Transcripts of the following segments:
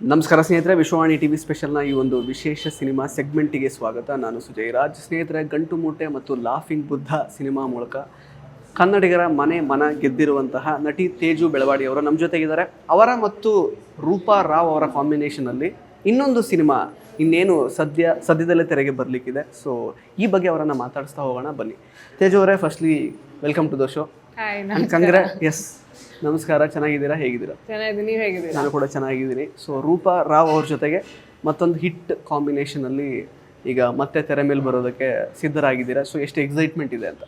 ನಮಸ್ಕಾರ ಸ್ನೇಹಿತರೆ, ವಿಶ್ವವಾಣಿ ಟಿವಿ ಸ್ಪೆಷಲ್ನ ಈ ಒಂದು ವಿಶೇಷ ಸಿನಿಮಾ ಸೆಗ್ಮೆಂಟಿಗೆ ಸ್ವಾಗತ. ನಾನು ಸುಜಯ್ ರಾಜ್. ಸ್ನೇಹಿತರೆ, ಗಂಟು ಮೂಟೆ ಮತ್ತು ಲಾಫಿಂಗ್ ಬುದ್ಧ ಸಿನಿಮಾ ಮೂಲಕ ಕನ್ನಡಿಗರ ಮನ ಗೆದ್ದಿರುವಂತಹ ನಟಿ ತೇಜು ಬೆಳವಾಡಿ ಅವರು ನಮ್ಮ ಜೊತೆಗಿದ್ದಾರೆ. ಅವರ ಮತ್ತು ರೂಪಾ ರಾವ್ ಅವರ ಕಾಂಬಿನೇಷನಲ್ಲಿ ಇನ್ನೊಂದು ಸಿನಿಮಾ ಇನ್ನೇನು ಸದ್ಯದಲ್ಲೇ ತೆರೆಗೆ ಬರಲಿಕ್ಕಿದೆ. ಸೊ ಈ ಬಗ್ಗೆ ಅವರನ್ನು ಮಾತಾಡಿಸ್ತಾ ಹೋಗೋಣ, ಬನ್ನಿ. ತೇಜು ಅವರೇ, firstly welcome to the show. Yes, ನಮಸ್ಕಾರ. ಚೆನ್ನಾಗಿದ್ದೀರಾ? ಹೇಗಿದ್ದೀರಾ? ಚೆನ್ನಾಗಿದ್ದೀನಿ, ನೀವು ಹೇಗಿದ್ದೀರಾ? ನಾನು ಕೂಡ ಚೆನ್ನಾಗಿದ್ದೀನಿ. ಸೊ ರೂಪಾ ರಾವ್ ಅವ್ರ ಜೊತೆಗೆ ಮತ್ತೊಂದು ಹಿಟ್ ಕಾಂಬಿನೇಷನಲ್ಲಿ ಈಗ ಮತ್ತೆ ತೆರೆ ಮೇಲೆ ಬರೋದಕ್ಕೆ ಸಿದ್ಧರಾಗಿದ್ದೀರಾ. ಸೊ ಎಷ್ಟು ಎಕ್ಸೈಟ್ಮೆಂಟ್ ಇದೆ ಅಂತ?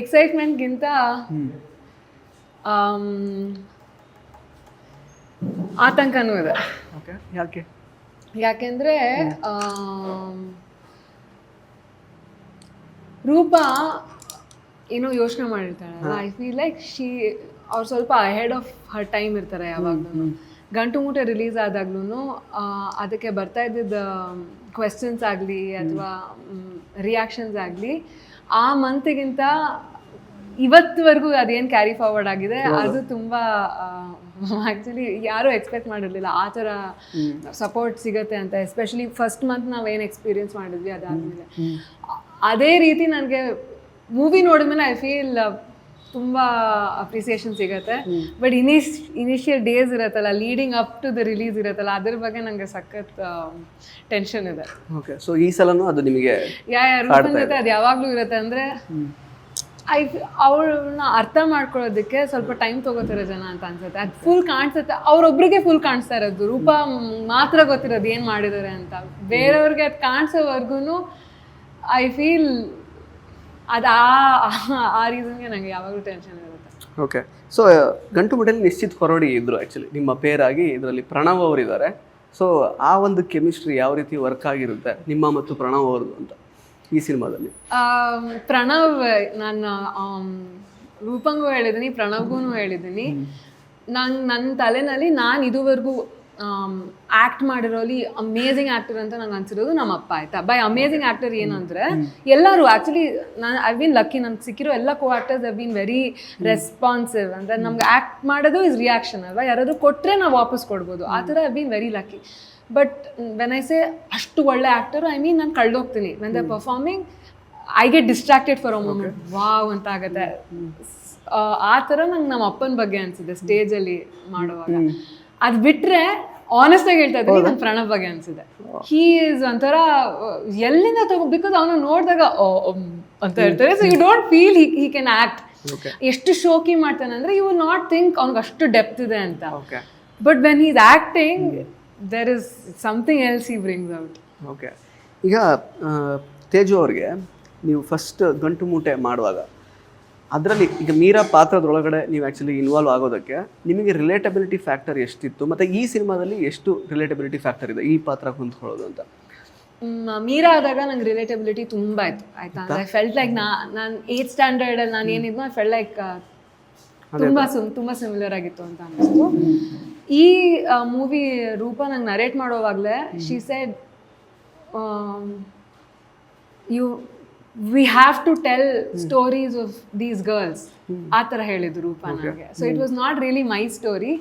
ಎಕ್ಸೈಟ್ಮೆಂಟ್ಗಿಂತ ಆತಂಕನೂ ಇದೆ. ಓಕೆ, ಯಾಕೆ? ಯಾಕೆಂದರೆ ರೂಪಾ ಏನೋ ಯೋಚನೆ ಮಾಡಿರ್ತಾಳೆ. ಐ ಫೀಲ್ ಲೈಕ್ ಅವ್ರು ಸ್ವಲ್ಪ ಅಹೆಡ್ ಆಫ್ ಹರ್ ಟೈಮ್ ಇರ್ತಾರೆ ಯಾವಾಗ್ಲೂ. ಗಂಟು ಮೂಟೆ ರಿಲೀಸ್ ಆದಾಗ್ಲೂ ಅದಕ್ಕೆ ಬರ್ತಾ ಇದ್ದಿದ್ದ ಕ್ವೆಶ್ಚನ್ಸ್ ಆಗಲಿ ಅಥವಾ ರಿಯಾಕ್ಷನ್ಸ್ ಆಗಲಿ ಆ ಮಂತಿಗಿಂತ ಇವತ್ತುವರೆಗೂ ಅದೇನು ಕ್ಯಾರಿ ಫಾರ್ವರ್ಡ್ ಆಗಿದೆ ಅದು ತುಂಬ ಆ್ಯಕ್ಚುಲಿ ಯಾರೂ ಎಕ್ಸ್ಪೆಕ್ಟ್ ಮಾಡಿರಲಿಲ್ಲ ಆ ಥರ ಸಪೋರ್ಟ್ ಸಿಗುತ್ತೆ ಅಂತ. ಎಸ್ಪೆಷಲಿ ಫಸ್ಟ್ ಮಂತ್ ನಾವೇನು ಎಕ್ಸ್ಪೀರಿಯನ್ಸ್ ಮಾಡಿದ್ವಿ ಅದಾದಮೇಲೆ ಅದೇ ರೀತಿ ನನಗೆ ಮೂವಿ ನೋಡಿದ್ಮೇಲೆ ಐ ಫೀಲ್ ತುಂಬ ಅಪ್ರಿಸಿಯೇಷನ್ ಸಿಗುತ್ತೆ. ಬಟ್ ಇನಿಷಿಯಲ್ ಡೇಸ್ ಇರುತ್ತಲ್ಲ, leading up to the release ಇರುತ್ತಲ್ಲ, ಅದ್ರ ಬಗ್ಗೆ ನನಗೆ ಸಖತ್ ಟೆನ್ಷನ್ ಇದೆ. ಓಕೆ, ಸೊ ಈ ಸಲನೂ ಅದು ನಿಮಗೆ ರೂಪನ್ ಜೊತೆ ಅದು ಯಾವಾಗಲೂ ಇರುತ್ತೆ. ಅಂದರೆ ಅವ್ರನ್ನ ಅರ್ಥ ಮಾಡ್ಕೊಳ್ಳೋದಕ್ಕೆ ಸ್ವಲ್ಪ ಟೈಮ್ ತೊಗೋತಾರೆ ಜನ ಅಂತ ಅನ್ಸುತ್ತೆ. ಅದು ಫುಲ್ ಕಾಣಿಸುತ್ತೆ, ಅವ್ರೊಬ್ರಿಗೆ ಫುಲ್ ಕಾಣಿಸ್ತಾ ಇರೋದು, ರೂಪ ಮಾತ್ರ ಗೊತ್ತಿರೋದು ಏನು ಮಾಡಿದ್ದಾರೆ ಅಂತ. ಬೇರೆಯವ್ರಿಗೆ ಅದು ಕಾಣಿಸೋವರೆಗೂ ಐ ಫೀಲ್ ಅದು ಆ ರೀಸನ್ಗೆ ನನಗೆ ಯಾವಾಗಲೂ ಟೆನ್ಷನ್ ಇರುತ್ತೆ. ಓಕೆ, ಸೊ ಗಂಟು ಮೂಟೆಯಲ್ಲಿ ನಿಶ್ಚಿತ್ ಕೊರಡಿ ಇದ್ದರು ಆ್ಯಕ್ಚುಲಿ ನಿಮ್ಮ ಪೇರ್ ಆಗಿ. ಇದರಲ್ಲಿ ಪ್ರಣವ್ ಅವರಿದ್ದಾರೆ. ಸೊ ಆ ಒಂದು ಕೆಮಿಸ್ಟ್ರಿ ಯಾವ ರೀತಿ ವರ್ಕ್ ಆಗಿರುತ್ತೆ ನಿಮ್ಮ ಮತ್ತು ಪ್ರಣವ್ ಅವ್ರದ್ದು ಅಂತ ಈ ಸಿನಿಮಾದಲ್ಲಿ? ಪ್ರಣವ್, ನಾನು ರೂಪಂಗೂ ಹೇಳಿದ್ದೀನಿ, ಪ್ರಣವ್ಗೂ ಹೇಳಿದ್ದೀನಿ. ನನ್ನ ತಲೆನಲ್ಲಿ ನಾನು ಇದುವರೆಗೂ ಆ್ಯಕ್ಟ್ ಮಾಡಿರೋಲಿ ಅಮೇಝಿಂಗ್ ಆ್ಯಕ್ಟರ್ ಅಂತ ನಂಗೆ ಅನ್ಸಿರೋದು ನಮ್ಮ ಅಪ್ಪ. ಆಯ್ತಾ, ಬೈ ಅಮೇಝಿಂಗ್ ಆ್ಯಕ್ಟರ್ ಏನಂದರೆ ಎಲ್ಲರೂ ಆ್ಯಕ್ಚುಲಿ ನಾನು ಐ ಬೀನ್ ಲಕ್ಕಿ. ನನಗೆ ಸಿಕ್ಕಿರೋ ಎಲ್ಲ co actors I been very responsive. ಅಂದರೆ ನಮ್ಗೆ ಆ್ಯಕ್ಟ್ ಮಾಡೋದು ಇಸ್ ರಿಯಾಕ್ಷನ್ ಅಲ್ವಾ, ಯಾರಾದರೂ ಕೊಟ್ಟರೆ ನಾವು ವಾಪಸ್ ಕೊಡ್ಬೋದು. ಆ ಥರ I been very lucky. But when I say ಅಷ್ಟು ಒಳ್ಳೆ ಆ್ಯಕ್ಟರ್, ಐ ಮೀನ್ ನಾನು ಕಳ್ದೋಗ್ತೀನಿ. When the performing I get distracted for a moment, wow ಅಂತ ಆಗುತ್ತೆ. ಆ ಥರ ನಂಗೆ ನಮ್ಮ ಅಪ್ಪನ ಬಗ್ಗೆ ಅನಿಸಿದೆ ಸ್ಟೇಜಲ್ಲಿ ಮಾಡುವಾಗ. ಅದು ಬಿಟ್ಟರೆ ಆನೆಸ್ಟಾಗಿ ಹೇಳ್ತಾ ಇದ್ದೀನಿ, ನನ್ನ ಪ್ರಣವ್ ಬಗ್ಗೆ ಅನಿಸಿದೆ. ಹೀ ಈಸ್ ಒಂಥರ ಎಲ್ಲಿಂದ ಬಿಕಾಸ್ ಅವನು ನೋಡಿದಾಗ ಅಂತ ಹೇಳ್ತಾರೆ. So you don't feel he can act. ಎಷ್ಟು ಶೋಕಿ ಮಾಡ್ತಾನೆ ಅಂದರೆ ಯು ವಿಲ್ ನಾಟ್ ಥಿಂಕ್ ಅವ್ನಿಗೆ ಅಷ್ಟು ಡೆಪ್ತ್ ಇದೆ ಅಂತ. But when he's acting there is something else he brings out. Okay, ಈಗ ತೇಜು ಅವ್ರಿಗೆ ನೀವು ಫಸ್ಟ್ ಗಂಟು ಮೂಟೆ ಮಾಡುವಾಗ ಅದರಲ್ಲಿ ಈಗ ಮೀರಾ ಪಾತ್ರದೊಳಗಡೆ ನೀವು ಆ್ಯಕ್ಚುಲಿ ಇನ್ವಾಲ್ವ್ ಆಗೋದಕ್ಕೆ ನಿಮಗೆ ರಿಲೇಟಬಿಲಿಟಿ ಫ್ಯಾಕ್ಟರ್ ಎಷ್ಟಿತ್ತು, ಮತ್ತು ಈ ಸಿನಿಮಾದಲ್ಲಿ ಎಷ್ಟು ರಿಲೇಟಬಿಲಿಟಿ ಫ್ಯಾಕ್ಟರ್ ಇದೆ ಈ ಪಾತ್ರ ಹೊಂದ್ಕೊಳ್ಳೋದು ಅಂತ? ಮೀರಾ ಆದಾಗ ನಂಗೆ ರಿಲೇಟಬಿಲಿಟಿ ತುಂಬ ಆಯಿತು. ಆಯಿತಾ, ಐ ಫೆಲ್ಟ್ ಲೈಕ್ ನಾನು 8th ಸ್ಟ್ಯಾಂಡರ್ಡಲ್ಲಿ ನಾನು ಏನಿದ್ನೋ ಐ ಫೆಲ್ಟ್ ಲೈಕ್ ತುಂಬ ಸಿಮಿಲರ್ ಆಗಿತ್ತು ಅಂತ ಅನ್ನಿಸ್ತು. ಈ ಮೂವಿ ರೂಪ ನಂಗೆ ನರೇಟ್ ಮಾಡೋವಾಗಲೇ she said we have to tell stories of these girls. ಆ ಥರ ಹೇಳಿದ್ರು ರೂಪ ನನಗೆ. So it was not really my story,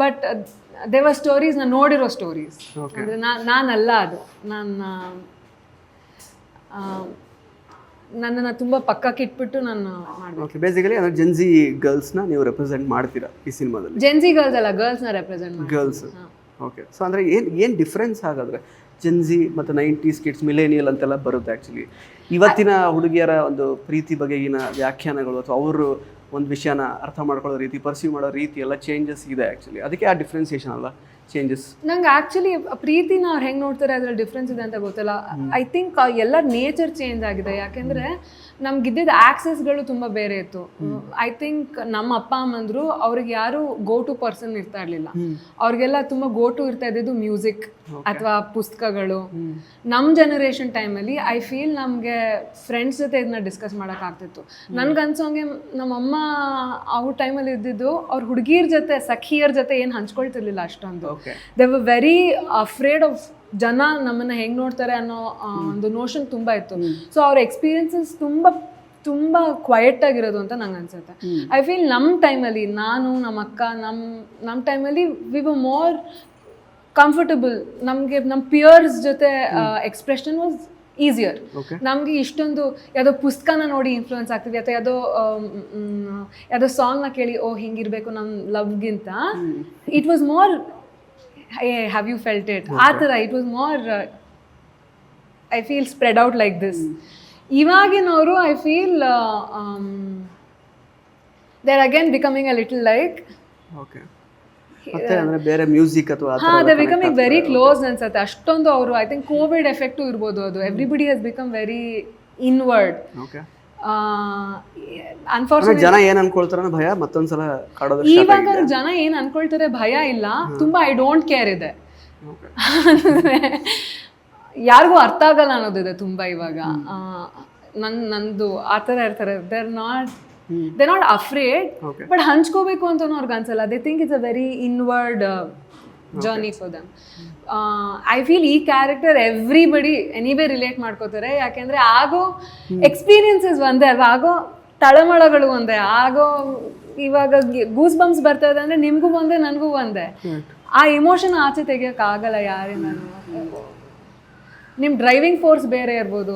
but they were stories ನಾನು ನೋಡಿರೋ ಸ್ಟೋರೀಸ್. ಅಂದರೆ ನಾನಲ್ಲ ಅದು, ನನ್ನನ್ನು ತುಂಬ ಪಕ್ಕಕ್ಕೆ ಇಟ್ಬಿಟ್ಟು ನಾನು ಮಾಡಬೇಕು. ಬೇಸಿಕಲಿ ಅಂದರೆ ಜೆನ್ಜಿ ಗರ್ಲ್ಸ್ನ ನೀವು ರೆಪ್ರೆಸೆಂಟ್ ಮಾಡ್ತೀರಾ ಈ ಸಿನಿಮಾದಲ್ಲಿ? ಜೆನ್ಜಿ ಗರ್ಲ್ಸ್ ಅಲ್ಲ, ಗರ್ಲ್ಸ್ನ ರೆಪ್ರೆಸೆಂಟ್ ಮಾಡಿ. ಗರ್ಲ್ಸ್. ಓಕೆ, ಸೊ ಅಂದರೆ ಏನು ಡಿಫ್ರೆನ್ಸ್ ಹಾಗಾದರೆ ಜೆನ್ಜಿ ಮತ್ತು 90s ಕಿಡ್ಸ್, ಮಿಲೇನಿಯಲ್ ಅಂತೆಲ್ಲ ಬರುತ್ತೆ. ಆ್ಯಕ್ಚುಲಿ ಇವತ್ತಿನ ಹುಡುಗಿಯರ ಒಂದು ಪ್ರೀತಿ ಬಗೆಗಿನ ವ್ಯಾಖ್ಯಾನಗಳು ಅಥವಾ ಅವರು ಒಂದು ವಿಷಯನ ಅರ್ಥ ಮಾಡ್ಕೊಳ್ಳೋ ರೀತಿ, ಪರ್ಸೀವ್ ಮಾಡೋ ರೀತಿ ಎಲ್ಲ ಚೇಂಜಸ್ ಇದೆ ಆ್ಯಕ್ಚುಲಿ. ಅದಕ್ಕೆ ಆ ಡಿಫ್ರೆನ್ಸಿಯೇಷನ್ ಅಲ್ಲ ಚೇಂಜಸ್. ನಂಗೆ ಆ್ಯಕ್ಚುಲಿ ಪ್ರೀತಿನ ಅವ್ರು ಹೆಂಗೆ ನೋಡ್ತಾರೆ ಅದ್ರಲ್ಲಿ ಡಿಫ್ರೆನ್ಸ್ ಇದೆ ಅಂತ ಗೊತ್ತಿಲ್ಲ. ಐ ಥಿಂಕ್ ಎಲ್ಲ ನೇಚರ್ ಚೇಂಜ್ ಆಗಿದೆ. ಯಾಕೆಂದರೆ ನಮ್ಗಿದ್ದಿದ್ದ ಆಕ್ಸೆಸ್ಗಳು ತುಂಬ ಬೇರೆ ಇತ್ತು. ಐ ಥಿಂಕ್ ನಮ್ಮ ಅಪ್ಪ ಅಮ್ಮಂದ್ರು ಅವ್ರಿಗೆ ಯಾರು ಗೋ ಟು ಪರ್ಸನ್ ಇರ್ತಾ ಇರಲಿಲ್ಲ. ಅವ್ರಿಗೆಲ್ಲ ತುಂಬ ಗೋ ಟು ಇರ್ತಾ ಇದ್ದಿದ್ದು ಮ್ಯೂಸಿಕ್ ಅಥವಾ ಪುಸ್ತಕಗಳು. ನಮ್ಮ ಜನರೇಷನ್ ಟೈಮಲ್ಲಿ ಐ ಫೀಲ್ ನಮಗೆ ಫ್ರೆಂಡ್ಸ್ ಜೊತೆ ಇದನ್ನ ಡಿಸ್ಕಸ್ ಮಾಡೋಕ್ಕಾಗ್ತಿತ್ತು. ನನ್ಗನ್ಸೋಂಗೆ ನಮ್ಮಮ್ಮ ಅವ್ರ ಟೈಮಲ್ಲಿ ಇದ್ದಿದ್ದು ಅವ್ರ ಹುಡುಗಿಯರ ಜೊತೆ, ಸಖಿಯರ ಜೊತೆ ಏನು ಹಂಚ್ಕೊಳ್ತಿರ್ಲಿಲ್ಲ ಅಷ್ಟೊಂದು. They were very afraid of ಜನ ನಮ್ಮನ್ನ ಹೆಂಗ್ ನೋಡ್ತಾರೆ ಅನ್ನೋ ಒಂದು ನೋಷನ್ ತುಂಬಾ ಇತ್ತು. ಸೊ ಅವ್ರ ಎಕ್ಸ್ಪೀರಿಯನ್ಸಸ್ ತುಂಬ ಕ್ವಯಟ್ ಆಗಿರೋದು ಅಂತ ನಂಗೆ ಅನ್ಸುತ್ತೆ. ಐ ಫೀಲ್ ನಮ್ಮ ಟೈಮಲ್ಲಿ ನಾನು ನಮ್ಮ ಅಕ್ಕ ನಮ್ಮ ಟೈಮಲ್ಲಿ ವಿ ವರ್ ಮೋರ್ ಕಂಫರ್ಟಬಲ್. ನಮಗೆ ನಮ್ಮ ಪಿಯರ್ಸ್ ಜೊತೆ ಎಕ್ಸ್ಪ್ರೆಷನ್ ವಾಸ್ ಈಸಿಯರ್. ನಮಗೆ ಇಷ್ಟೊಂದು ಯಾವುದೋ ಪುಸ್ತಕನ ನೋಡಿ ಇನ್ಫ್ಲೂಯೆನ್ಸ್ ಆಗ್ತಿದೆ ಅಥವಾ ಯಾವುದೋ ಸಾಂಗ್ನ ಕೇಳಿ ಓ ಹಿಂಗಿರ್ಬೇಕು ನಮ್ಮ ಲವ್ಗಿಂತ it was more have you felt it ಆ ಥರ. It was more I feel spread out like this. ಇವಾಗಿನವರು I feel they are again becoming a little like ಬೇರೆ ಮ್ಯೂಸಿಕ್ ಅಥವಾ ದೇ ಬಿಕಮಿಂಗ್ ವೆರಿ ಕ್ಲೋಸ್ ಅನ್ಸುತ್ತೆ. ಅಷ್ಟೊಂದು ಅವರು ಐ ಥಿಂಕ್ ಕೋವಿಡ್ ಎಫೆಕ್ಟು ಇರ್ಬೋದು ಅದು. Everybody has become very inward. Unfortunate ಜನ ಏನ್ ಅನ್ಕೊಳ್ತಾರ ಭಯ ಮತ್ತೊಂದ್ಸಲ ಕಾಡೋದು. ಇವಾಗ ಜನ ಏನ್ ಅನ್ಕೊಳ್ತಾರೆ ಭಯ ಇಲ್ಲ, ತುಂಬಾ ಐ ಡೋಂಟ್ ಕೇರ್ ಇದೆ. ಯಾರಿಗೂ ಅರ್ಥ ಆಗಲ್ಲ ಅನ್ನೋದಿದೆ ತುಂಬ ಇವಾಗ. ನಂದು ಆ ಥರ ಇರ್ತಾರೆ. They are not afraid, but ಹಂಚ್ಕೋಬೇಕು ಅಂತನೂ ಅವ್ರಿಗೆ ಅನ್ಸಲ್ಲ. They think it's a very inward journey for them. I feel ಈ ಕ್ಯಾರೆಕ್ಟರ್ ಎವ್ರಿಬಡಿ ಎನಿವೇ ರಿಲೇಟ್ ಮಾಡ್ಕೋತಾರೆ. ಯಾಕೆಂದರೆ ಆಗೋ ಎಕ್ಸ್ಪೀರಿಯನ್ಸಸ್ ಒಂದೇ ಅಲ್ವಾ, ಆಗೋ ತಳಮಳಗಳು ಒಂದೇ. ಆಗೋ ಇವಾಗ ಗೂಸ್ ಬಂಪ್ಸ್ ಬರ್ತಾ ಇದೆ ಅಂದರೆ ನಿಮಗೂ ಒಂದೇ ನನಗೂ ಒಂದೇ. ಆ ಇಮೋಷನ್ ಆಚೆ ತೆಗಿಯೋಕ್ಕಾಗಲ್ಲ ಯಾರೇ. ನಿಮ್ಮ ಡ್ರೈವಿಂಗ್ ಫೋರ್ಸ್ ಬೇರೆ ಇರ್ಬೋದು,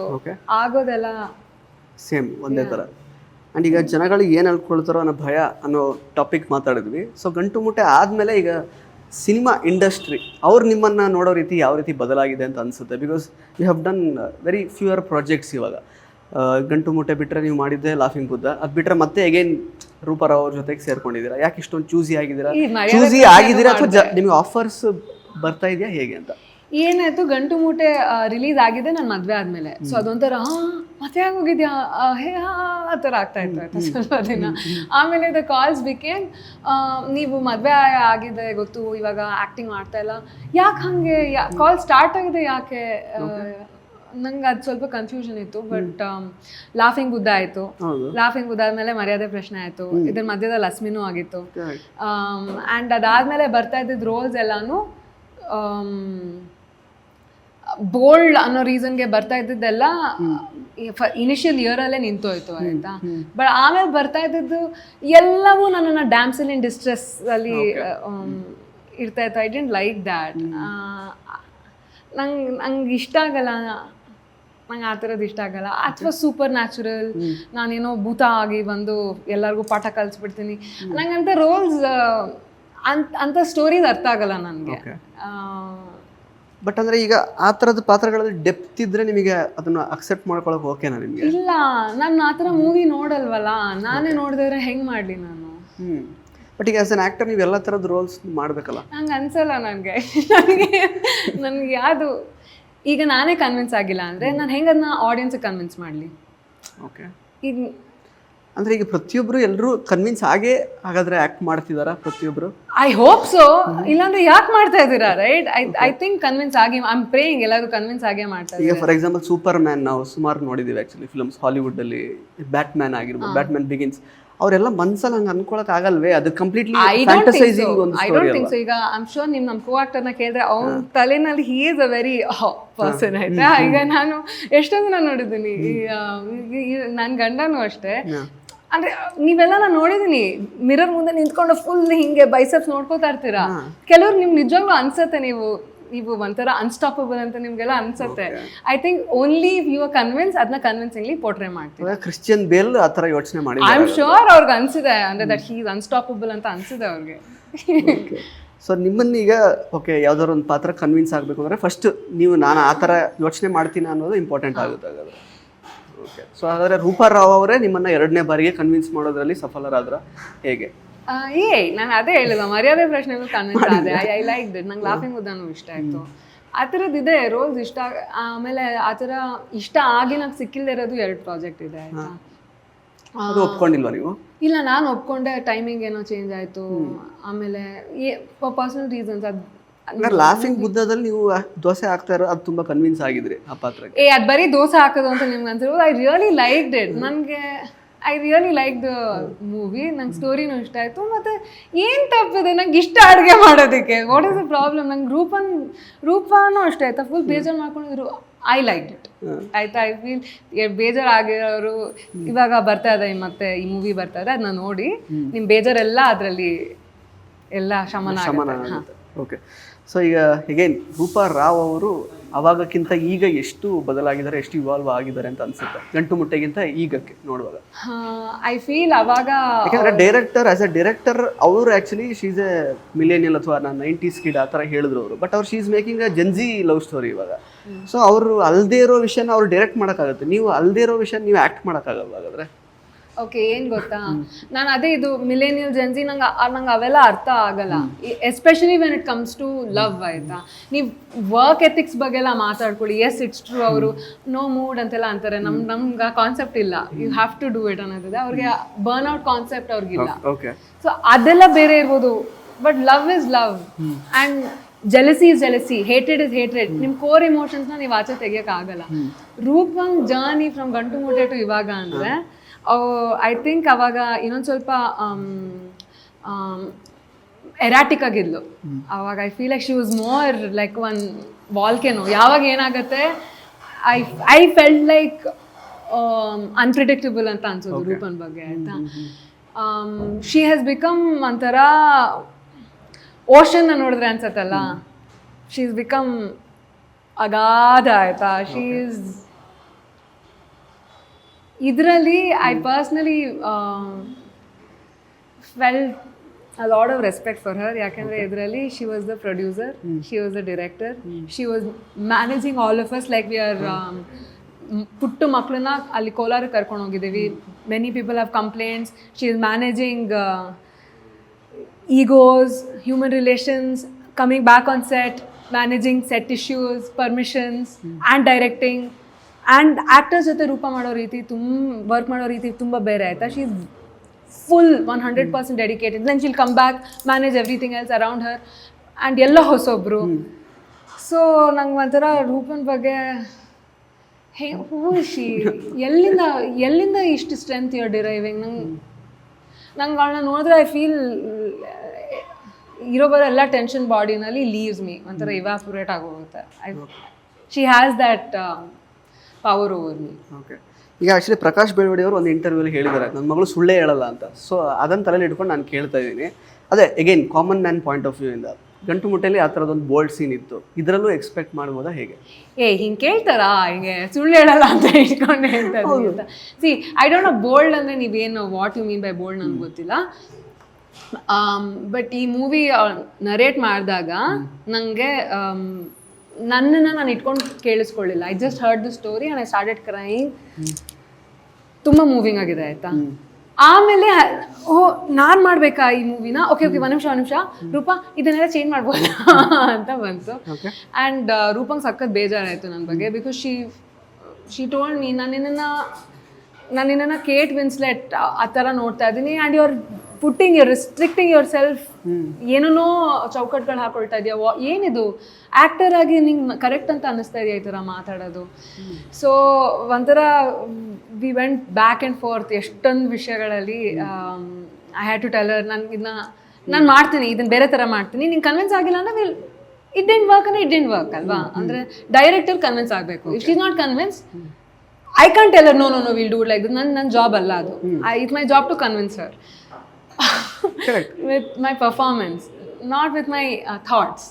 ಆಗೋದೆಲ್ಲ ಸೇಮ್ ಒಂದೇ ಥರ. ಆ್ಯಂಡ್ ಈಗ ಜನಗಳಿಗೆ ಏನು ಅನ್ಕೊಳ್ತಾರೋ ಅನ್ನೋ ಭಯ ಅನ್ನೋ ಟಾಪಿಕ್ ಮಾತಾಡಿದ್ವಿ. ಸೊ ಗಂಟು ಮುಟ್ಟೆ ಆದಮೇಲೆ ಈಗ ಸಿನಿಮಾ ಇಂಡಸ್ಟ್ರಿ ಅವ್ರು ನಿಮ್ಮನ್ನು ನೋಡೋ ರೀತಿ ಯಾವ ರೀತಿ ಬದಲಾಗಿದೆ ಅಂತ ಅನಿಸುತ್ತೆ? Because you have done very fewer projects. ಇವಾಗ ಗಂಟು ಮುಟ್ಟೆ ಬಿಟ್ಟರೆ ನೀವು ಮಾಡಿದ್ದೆ ಲಾಫಿಂಗ್ ಬುದ್ಧ, ಅದು ಬಿಟ್ಟರೆ ಮತ್ತೆ ಅಗೇನ್ ರೂಪಾರಾವ್ ಅವ್ರ ಜೊತೆಗೆ ಸೇರ್ಕೊಂಡಿದ್ದೀರಾ. ಯಾಕೆ ಇಷ್ಟೊಂದು ಚೂಸಿ ಆಗಿದ್ದೀರಾ ಅಥವಾ ನಿಮಗೆ ಆಫರ್ಸ್ ಬರ್ತಾ ಇದೆಯಾ ಹೇಗೆ ಅಂತ? ಏನಾಯ್ತು, ಗಂಟು ಮೂಟೆ ರಿಲೀಸ್ ಆಗಿದೆ ನನ್ನ ಮದುವೆ ಆದಮೇಲೆ. ಸೊ ಅದೊಂಥರ ಮದುವೆ ಆಗೋಗಿದ್ಯಾ ಆ ಥರ ಆಗ್ತಾ ಇತ್ತು ಆಯ್ತಾ ಸ್ವಲ್ಪ ದಿನ. ಆಮೇಲೆ ದ ಕಾಲ್ಸ್ ಬಿಕೇಮ್ ನೀವು ಮದುವೆ ಆಗಿದೆ ಗೊತ್ತು, ಇವಾಗ ಆ್ಯಕ್ಟಿಂಗ್ ಮಾಡ್ತಾ ಇಲ್ಲ, ಯಾಕೆ ಹಾಗೆ ಕಾಲ್ ಸ್ಟಾರ್ಟ್ ಆಗಿದೆ ಯಾಕೆ? ನಂಗೆ ಅದು ಸ್ವಲ್ಪ ಕನ್ಫ್ಯೂಷನ್ ಇತ್ತು. ಬಟ್ ಲಾಫಿಂಗ್ ಬುದ್ಧ ಆಯಿತು. ಲಾಫಿಂಗ್ ಬುದ್ಧ ಆದಮೇಲೆ ಮರ್ಯಾದೆ ಪ್ರಶ್ನೆ ಆಯಿತು. ಇದ್ರ ಮಧ್ಯದಲ್ಲಿ ಅಸ್ಮಿನೂ ಆಗಿತ್ತು. ಆ್ಯಂಡ್ ಅದಾದಮೇಲೆ ಬರ್ತಾ ಇದ್ದಿದ್ದು ರೋಲ್ಸ್ ಎಲ್ಲಾನು ಬೋಲ್ಡ್ ಅನ್ನೋ ರೀಸನ್ಗೆ ಬರ್ತಾ ಇದ್ದಿದ್ದೆಲ್ಲ ಇನಿಷಿಯಲ್ ಇಯರಲ್ಲೇ ನಿಂತೋಯ್ತು ಆಯ್ತಾ. ಬಟ್ ಆಮೇಲೆ ಬರ್ತಾ ಇದ್ದಿದ್ದು ಎಲ್ಲವೂ ನನ್ನನ್ನು ಡ್ಯಾಮ್ಸೆಲ್ ಇನ್ ಡಿಸ್ಟ್ರೆಸ್ ಅಲ್ಲಿ ಇರ್ತಾ ಇತ್ತು. I didn't like that. ನಂಗೆ ಇಷ್ಟ ಆಗಲ್ಲ, ನಂಗೆ ಆ ಥರದ್ದು ಇಷ್ಟ ಆಗಲ್ಲ. ಅಥವಾ ಸೂಪರ್ ನ್ಯಾಚುರಲ್, ನಾನೇನೋ ಭೂತ ಆಗಿ ಬಂದು ಎಲ್ಲರಿಗೂ ಪಾಠ ಕಲಿಸ್ಬಿಡ್ತೀನಿ, ನಂಗಂತ ರೋಲ್ಸ್ ಅಂತ ಸ್ಟೋರೀಸ್ ಅರ್ಥ ಆಗಲ್ಲ ನನಗೆ. ಬಟ್ ಅಂದರೆ ಈಗ ಆ ಥರದ ಪಾತ್ರಗಳಲ್ಲಿ ಡೆಪ್ತ್ ಇದ್ದರೆ ನಿಮಗೆ ಅದನ್ನು ಅಕ್ಸೆಪ್ಟ್ ಮಾಡ್ಕೊಳಕ್ಕೆ ಓಕೆನಾ ನಿಮಗೆ? ಇಲ್ಲ, ನಾನು ಆ ಥರ ಮೂವಿ ನೋಡಲ್ವಲ್ಲ, ನಾನೇ ನೋಡಿದ್ರೆ ಹೆಂಗೆ ಮಾಡಲಿ ನಾನು? ಬಟ್ ಈಗ ಆ್ಯಸ್ ಅನ್ ಆ್ಯಕ್ಟರ್ ನೀವು ಎಲ್ಲ ಥರದ ರೋಲ್ಸ್ ಮಾಡಬೇಕಲ್ಲ. ನಂಗೆ ಅನ್ಸಲ್ಲ. ನನಗೆ ಯಾವುದು ಈಗ ನಾನೇ ಕನ್ವಿನ್ಸ್ ಆಗಿಲ್ಲ ಅಂದರೆ ನಾನು ಹೆಂಗೆ ಅದನ್ನ ಆಡಿಯನ್ಸಿಗೆ ಕನ್ವಿನ್ಸ್ ಮಾಡಲಿ? ಓಕೆ, ಈಗ ಅಂದರೆ ಈಗ ಪ್ರತಿಯೊಬ್ಬರು ಎಲ್ಲರೂ ಕನ್ವಿನ್ಸ್ ಆಗೇ ಹಾಗಾದರೆ ಆ್ಯಕ್ಟ್ ಮಾಡ್ತಿದ್ದಾರಾ ಪ್ರತಿಯೊಬ್ಬರು? I hope so. ಇಲ್ಲಾಂದ್ರೆ ಯಾಕೆ ಮಾಡ್ತಾ ಇದ್ದೀರಾ? ರೈಟ್, ಐ ಥಿಂಕ್ ಕನ್ವಿನ್ಸ್ ಆಗಿ, ಐ ಆಮ್ ಪ್ರೇಯಿಂಗ್ ಎಲ್ಲರೂ ಕನ್ವಿನ್ಸ್ ಆಗೇ ಮಾಡ್ತಾರೆ. ಈಗ ಫಾರ್ ಎಕ್ಸಾಂಪಲ್ ಸೂಪರ್ ಮ್ಯಾನ್ ನಾವು ಸುಮಾರು ನೋಡಿದ್ದೀವಿ ಆ್ಯಕ್ಚುಲಿ ಫಿಲ್ಮ್ಸ್ ಹಾಲಿವುಡ್ಡಲ್ಲಿ. ಬ್ಯಾಟ್ ಮ್ಯಾನ್ ಆಗಿರ್ಬೋದು, ಬ್ಯಾಟ್ ಮ್ಯಾನ್ ಬಿಗಿನ್ಸ್, ಅವರೆಲ್ಲ ಮನ್ಸಲ್ಲಿ ಹಂಗೆ ಅನ್ಕೊಳಕ್ ಆಗಲ್ವೇ? ಅದು ಕಂಪ್ಲೀಟ್ಲಿ ಫ್ಯಾಂಟಸೈಸಿಂಗ್ ಒಂದು story. I don't think so. ಈಗ ಐ ಆಮ್ ಶೂರ್ ನಿಮ್ಮ ಕೋ ಆಕ್ಟರ್ನ ಕೇಳಿದ್ರೆ ಅವ್ನ ತಲೆನಲ್ಲಿ he is a very person ಆಯ್ತಾ. ಈಗ ನಾನು ಎಷ್ಟೊಂದು ನಾನು ನೋಡಿದ್ದೀನಿ, ನನ್ನ ಗಂಡನೂ ಅಷ್ಟೇ. ಅಂದ್ರೆ ನೀವೆಲ್ಲ ನಾನು ನೋಡಿದೀನಿ, ಮಿರರ್ ಮುಂದೆ ನಿಂತ್ಕೊಂಡು ಫುಲ್ ಹಿಂಗೆ ಬೈಸೆಪ್ಸ್ ನೋಡ್ಕೋತಾ ಇರ್ತೀರಾ. ಕೆಲವ್ರು ನಿಮ್ಗೆ ನಿಜವಾಗ್ಲೂ ಅನ್ಸತ್ತೆ ನೀವು ಒಂಥರ ಅನ್ಸ್ಟಾಪಬಲ್ ಅಂತ ನಿಮ್ಗೆಲ್ಲ ಅನ್ಸತ್ತೆ. I think only if you are convince ಅದನ್ನ ಕನ್ವಿನ್ಸಿಂಗ್ಲಿ ಪೋರ್ಟ್ರೇ ಮಾಡ್ತೀವಿ. ಕ್ರಿಶ್ಚಿಯನ್ ಬೇಲ್ ಆ ಥರ ಯೋಚನೆ ಮಾಡಿ ಐ ಆಮ್ ಶೋರ್ ಅವ್ರಿಗೆ ಅನ್ಸಿದೆ, ಅಂದ್ರೆ ದಟ್ ಹಿ ಈಸ್ ಅನ್ಸ್ಟಾಪಬಲ್ ಅಂತ ಅನ್ಸಿದೆ ಅವ್ರಿಗೆ. ಸೊ ನಿಮ್ಮನ್ನೀಗ ಓಕೆ ಯಾವ್ದಾದ್ರು ಒಂದು ಪಾತ್ರ ಕನ್ವಿನ್ಸ್ ಆಗಬೇಕು ಅಂದರೆ ಫಸ್ಟ್ ನೀವು ನಾನು ಆ ಥರ ಯೋಚನೆ ಮಾಡ್ತೀನಿ ಅನ್ನೋದು ಇಂಪಾರ್ಟೆಂಟ್ ಆಗುತ್ತೆ. ಹಾಗಾದ್ರೆ ಓಕೆ, ಸೊ ಹಾಗಾದರೆ ರೂಪಾರಾವ್ ಅವರೇ ನಿಮ್ಮನ್ನು ಎರಡನೇ ಬಾರಿಗೆ ಕನ್ವಿನ್ಸ್ ಮಾಡೋದ್ರಲ್ಲಿ ಸಫಲರಾದ್ರ ಹೇಗೆ? ನಾನು ಅದೇ ಹೇಳಿದ ಮರ್ಯಾದೆ ಪ್ರಶ್ನೆಗೂ ಕನ್ವಿನ್ಸ್ ಆದೆ. I like that. ನಂಗೆ ಲಾಫಿಂಗ್ ಬುದ್ಧನೂ ಇಷ್ಟ ಆಯಿತು. ಆ ಥರದ್ದಿದೆ ರೋಲ್ಸ್ ಇಷ್ಟ. ಆಮೇಲೆ ಆ ಥರ ಇಷ್ಟ ಆಗಿ ನಂಗೆ ಸಿಕ್ಕಿಲ್ದೇ ಇರೋದು 2 ಪ್ರಾಜೆಕ್ಟ್ ಇದೆ ಆಯಿತಾ. ಅದು ಒಪ್ಕೊಂಡಿಲ್ವಾ ನೀವು? ಇಲ್ಲ, ನಾನು ಒಪ್ಕೊಂಡೆ. ಟೈಮಿಂಗ್ ಏನೋ ಚೇಂಜ್ ಆಯಿತು. ಆಮೇಲೆ ಪರ್ಸನಲ್ ರೀಸನ್ಸ್. ಅದು ಲಾಫಿಂಗ್ ಬುದ್ಧದಲ್ಲಿ ನೀವು ದೋಸೆ ಹಾಕ್ತಾ ಇರೋ ಅದು ತುಂಬಾ ಕನ್ವಿನ್ಸ್ ಆಗಿದ್ರಿ ಆ ಪಾತ್ರಕ್ಕೆ. ಅದು ಬರೀ ದೋಸೆ ಹಾಕೋದು ಅಂತ ನಿಮ್ಗೆ ಅನ್ಸಿರ್ಬೋದು. I really like it. ನನಗೆ I really like the movie. ನಂಗೆ ಸ್ಟೋರಿನೂ ಇಷ್ಟ ಆಯಿತು. ಮತ್ತು ಏನು ತಪ್ಪಿದೆ ನಂಗೆ ಇಷ್ಟ ಅಡುಗೆ ಮಾಡೋದಕ್ಕೆ? What is the problem? ನಂಗೆ ರೂಪಾನೂ ಅಷ್ಟೇ ಆಯ್ತಾ, ಫುಲ್ ಬೇಜಾರು ಮಾಡ್ಕೊಂಡಿದ್ರು. ಐ ಲೈಕ್ ಇಟ್ ಆಯ್ತಾ. ಐ ಫೀಲ್ ಬೇಜಾರಾಗಿರೋರು ಇವಾಗ ಬರ್ತಾ ಇದೆ, ಮತ್ತೆ ಈ ಮೂವಿ ಬರ್ತಾ ಇದೆ, ಅದನ್ನ ನೋಡಿ ನಿಮ್ ಬೇಜಾರೆಲ್ಲ ಅದರಲ್ಲಿ ಎಲ್ಲ ಶಮನ ಆಗುತ್ತೆ. ಓಕೆ, ಸೊ ಈಗ ಹೇಗೇನ್ ರೂಪಾ ರಾವ್ ಅವರು ಅವಾಗಕ್ಕಿಂತ ಈಗ ಎಷ್ಟು ಬದಲಾಗಿದ್ದಾರೆ, ಎಷ್ಟು ಇವಾಲ್ವ್ ಆಗಿದ್ದಾರೆ ಅಂತ ಅನ್ಸುತ್ತೆ ಗಂಟು ಮುಟ್ಟೆಗಿಂತ ಈಗಕ್ಕೆ ನೋಡುವಾಗ? ಐ ಫೀಲ್ ಅವಾಗ ಯಾಕಂದ್ರೆ ಡೈರೆಕ್ಟರ್ ಆಸ್ ಅ ಡೈರೆಕ್ಟರ್ ಅವರು ಆಕ್ಚುಲಿ ಶೀಸ್ ಎ ಮಿಲೇನಿಯಲ್ ಅಥವಾ ನಾನು 90s ಕಿಡ್ ಆ ಥರ ಹೇಳಿದ್ರು ಅವರು. ಬಟ್ ಅವ್ರು she's making a Gen Z love story ಇವಾಗ. ಸೊ ಅವರು ಅಲ್ಲದೆ ಇರೋ ವಿಷಯನ ಅವ್ರು ಡೈರೆಕ್ಟ್ ಮಾಡೋಕ್ಕಾಗುತ್ತೆ, ನೀವು ಅಲ್ಲದೆ ಇರೋ ವಿಷಯ ನೀವು ಆ್ಯಕ್ಟ್ ಮಾಡೋಕ್ಕಾಗಲ್ಲ ಹಾಗಾದ್ರೆ. ಓಕೆ, ಏನ್ ಗೊತ್ತಾ, ನಾನು ಅದೇ ಇದು ಮಿಲೇನಿಯಲ್ ಜೆನ್ಸಿ ನಂಗೆ ಅವೆಲ್ಲ ಅರ್ಥ ಆಗಲ್ಲ, especially when it comes to love. ಆಯ್ತಾ, ನೀವು ವರ್ಕ್ ಎಥಿಕ್ಸ್ ಬಗ್ಗೆ ಎಲ್ಲ ಮಾತಾಡ್ಕೊಳ್ಳಿ, ಎಸ್ ಇಟ್ಸ್ ಟ್ರೂ, ಅವರು ನೋ ಮೂಡ್ ಅಂತೆಲ್ಲ ಅಂತಾರೆ, ನಮ್ಗೆ ಆ ಕಾನ್ಸೆಪ್ಟ್ ಇಲ್ಲ, you have to do it ಅನ್ನೋದಿದೆ ಅವ್ರಿಗೆ. ಬರ್ನ್ ಔಟ್ ಕಾನ್ಸೆಪ್ಟ್ ಅವ್ರಿಗಿಲ್ಲ. ಸೊ ಅದೆಲ್ಲ ಬೇರೆ ಇರ್ಬೋದು, but love is love and jealousy is jealousy, hated is hatred. ನಿಮ್ಮ ಕೋರ್ ಇಮೋಷನ್ಸ್ನ ನೀವು ಆಚೆ ತೆಗಿಯೋಕ್ಕಾಗಲ್ಲ. ರೂಪಂಗ್ ಜರ್ನಿ ಫ್ರಮ್ ಗಂಟು ಮುಟ್ಟೆ ಟು ಇವಾಗ ಅಂದರೆ ಐ ಥಿಂಕ್ ಅವಾಗ ಇನ್ನೊಂದು ಸ್ವಲ್ಪ ಎರಾಟಿಕ್ ಆಗಿದ್ಲು ಅವಾಗ. I feel like she was more like one volcano. ಯಾವಾಗ ಏನಾಗುತ್ತೆ, ಐ ಫೆಲ್ಟ್ ಲೈಕ್ ಅನ್ಪ್ರಿಡಿಕ್ಟಬಲ್ ಅಂತ ಅನ್ಸೋದು ರೂಪನ್ ಬಗ್ಗೆ. ಆಯ್ತಾ, ಶಿ ಹ್ಯಾಸ್ ಬಿಕಮ್ ಒಂಥರ ಓಷನ್ನ ನೋಡಿದ್ರೆ ಅನ್ಸತ್ತಲ್ಲ, ಶಿ ಈಸ್ ಬಿಕಮ್ ಅಗಾಧ. ಆಯ್ತಾ, ಶಿ ಈಸ್ ಇದರಲ್ಲಿ I personally felt a lot of respect for her. ಯಾಕಂದರೆ ಇದರಲ್ಲಿ she was the producer, she was the director, she was managing all of us like we are ಪುಟ್ಟು ಮಕ್ಕಳನ್ನ ಅಲ್ಲಿ ಕೋಲಾರಕ್ಕೆ ಕರ್ಕೊಂಡು ಹೋಗಿದ್ದೀವಿ. Many people have complaints. She is managing ಈಗೋಸ್, human relations, coming back on set, managing set issues, permissions and directing and actors ಜೊತೆ ರೂಪ ಮಾಡೋ ರೀತಿ, work ಮಾಡೋ ರೀತಿ ತುಂಬ ಬೇರೆ. ಆಯಿತಾ, she is full 100% dedicated. Then she'll come back, manage everything else around her, and ಎಲ್ಲ ಹೊಸೊಬ್ರು. ಸೊ ನಂಗೆ ಒಂಥರ ರೂಪನ್ ಬಗ್ಗೆ ಹೂ ಶಿ, ಎಲ್ಲಿಂದ ಇಷ್ಟು ಸ್ಟ್ರೆಂತ್ ಯುವರ್ ಡಿರೈವಿಂಗ್. ನಂಗೆ ಅವಳನ್ನ ನೋಡಿದ್ರೆ ಐ ಫೀಲ್ ಇರೋ ಬರೋ ಎಲ್ಲ ಟೆನ್ಷನ್ ಬಾಡಿನಲ್ಲಿ ಲೀವ್ಸ್ ಮೀ, ಒಂಥರ ಇವಾಪೊರೇಟ್ ಆಗೋಗುತ್ತೆ. She has that power over me. Okay, ಈಗ ಆ್ಯಕ್ಚುಲಿ ಪ್ರಕಾಶ್ ಬೆಳವಡಿ ಅವರು ಒಂದು ಇಂಟರ್ವ್ಯೂಲಿ ಹೇಳಿದ್ದಾರೆ, ನನ್ನ ಮಗಳು ಸುಳ್ಳೇ ಹೇಳಲ್ಲ ಅಂತ. ಸೊ ಅದನ್ನು ತಲೆಯಲ್ಲಿ ಇಟ್ಕೊಂಡು ನಾನು ಕೇಳ್ತಾ ಇದ್ದೀನಿ. ಅದೇ again common man point of view ಇಂದ ಗಂಟು ಮುಟ್ಟೆಯಲ್ಲಿ ಆ ಥರದೊಂದು ಬೋಲ್ಡ್ ಸೀನ್ ಇತ್ತು, ಇದರಲ್ಲೂ ಎಕ್ಸ್ಪೆಕ್ಟ್ ಮಾಡ್ಬೋದಾ ಹೇಗೆ? ಹಿಂಗೆ ಕೇಳ್ತಾರಾ, ಹಿಂಗೆ ಸುಳ್ಳು ಹೇಳಲ್ಲ ಅಂತ ಇಟ್ಕೊಂಡು ಹೇಳ್ತಾರೆ ಅಂತ. See, I don't know bold ಅಂದರೆ ನೀವೇನು what you mean by bold ನನಗೆ ಗೊತ್ತಿಲ್ಲ. ಬಟ್ ಈ ಮೂವಿ ನರೇಟ್ ಮಾಡಿದಾಗ ನನಗೆ ನನ್ನನ್ನು ನಾನು ಇಟ್ಕೊಂಡು ಕೇಳಿಸ್ಕೊಳ್ಳಿಲ್ಲ. I just heard the story and I started crying. ತುಂಬ ಮೂವಿಂಗ್ ಆಗಿದೆ. ಆಯಿತಾ, ಆಮೇಲೆ ನಾನು ಮಾಡಬೇಕಾ ಈ ಮೂವಿನ? ಓಕೆ ಒಂದು ನಿಮಿಷ ರೂಪಾ ಇದನ್ನೆಲ್ಲ ಚೇಂಜ್ ಮಾಡ್ಬೋದಾ ಅಂತ ಬಂತು. ಆ್ಯಂಡ್ ರೂಪಂಗೆ ಸಖತ್ ಬೇಜಾರಾಯಿತು ನನ್ನ ಬಗ್ಗೆ. ಬಿಕಾಸ್ ಶಿ ಟೋಲ್ಡ್ ಮೀ, ನಾನು ನಿನ್ನನ್ನು ಕೇಟ್ ವಿನ್ಸ್ಲೆಟ್ ಆ ಥರ ನೋಡ್ತಾ ಇದ್ದೀನಿ and you are putting, you restricting yourself, ಏನೇನೋ ಚೌಕಟ್ಗಳು ಹಾಕೊಳ್ತಾ ಇದೆಯಾ, ಏನಿದು ಆ್ಯಕ್ಟರ್ ಆಗಿ ನಿಂಗೆ ಕರೆಕ್ಟ್ ಅಂತ ಅನ್ನಿಸ್ತಾ ಇದೆಯಾ ಈ ಥರ ಮಾತಾಡೋದು? ಸೊ ಒಂಥರ we went back and fourth ಎಷ್ಟೊಂದು ವಿಷಯಗಳಲ್ಲಿ. ಐ ಹ್ಯಾಡ್ ಟು ಟೆಲ್ ಹರ್, ನಾನು ಮಾಡ್ತೀನಿ, ಇದನ್ನು ಬೇರೆ ಥರ ಮಾಡ್ತೀನಿ, ನಿಂಗೆ ಕನ್ವಿನ್ಸ್ ಆಗಿಲ್ಲ ಅಂದರೆ ಇಟ್ ಡಿಂಟ್ ವರ್ಕ್ ಅಂದರೆ ಇಟ್ ಡಿಂಟ್ ವರ್ಕ್ ಅಲ್ವಾ? ಅಂದರೆ ಡೈರೆಕ್ಟರ್ ಕನ್ವಿನ್ಸ್ ಆಗಬೇಕು. If she is not convince, I can tell her no will do like this. ನನ್ನ ಜಾಬ್ ಅಲ್ಲ ಅದು. It's my job to convince her with my performance, not with my thoughts.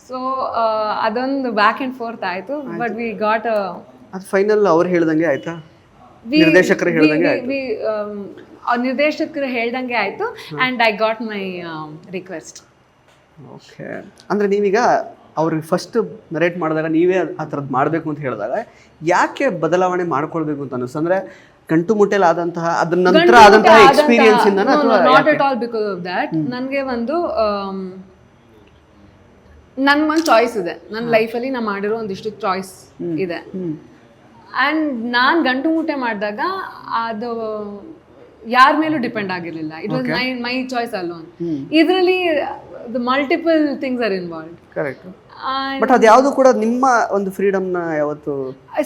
So ಅದೊಂದು back and forth ಆಯಿತು. But we got ಅದು final ಅವ್ರು ಹೇಳ್ದಂಗೆ ಆಯ್ತಾ? ನಿರ್ದೇಶಕರು ಹೇಳ್ದಂಗೆ ಆಯಿತು. ನಿರ್ದೇಶಕರು ಹೇಳ್ದಂಗೆ ಆಯಿತು and I got my request. Okay, ಅಂದರೆ ನೀವೀಗ ಅವ್ರಿಗೆ ಫಸ್ಟ್ ನರೇಟ್ ಮಾಡಿದಾಗ ನೀವೇ ಆ ಥರದ್ದು ಮಾಡಬೇಕು ಅಂತ ಹೇಳಿದಾಗ ಯಾಕೆ ಬದಲಾವಣೆ ಮಾಡ್ಕೊಳ್ಬೇಕು ಅಂತ ಅನ್ನಿಸ್ತು? ಅಂದರೆ ಗಂಟು ಮುಟ್ಟೆಲ್ ಆದಂತಹ ಅದ್ರ ನಂತರ ಆದಂತಹ ಎಕ್ಸ್ಪೀರಿಯನ್ಸ್ ಇಂದ not at all because of that. ನನಗೆ ನನ್ಗೊಂದು ಚಾಯ್ಸ್ ಇದೆ ನನ್ನ ಲೈಫಲ್ಲಿ. ನಾನು ಮಾಡಿರೋ ಒಂದಿಷ್ಟು ಚಾಯ್ಸ್ ಇದೆ ಆ್ಯಂಡ್ ನಾನು ಗಂಟು ಮುಟ್ಟೆ ಮಾಡಿದಾಗ ಅದು ಯಾರ ಮೇಲೂ ಡಿಪೆಂಡ್ ಆಗಿರಲಿಲ್ಲ. It was my choice alone. ಇದರಲ್ಲಿ the multiple things are involved. Correct. But ಅದು ಯಾವುದು ಕೂಡ ನಿಮ್ಮ ಒಂದು ಫ್ರೀಡಮ್ನ ಯಾವತ್ತು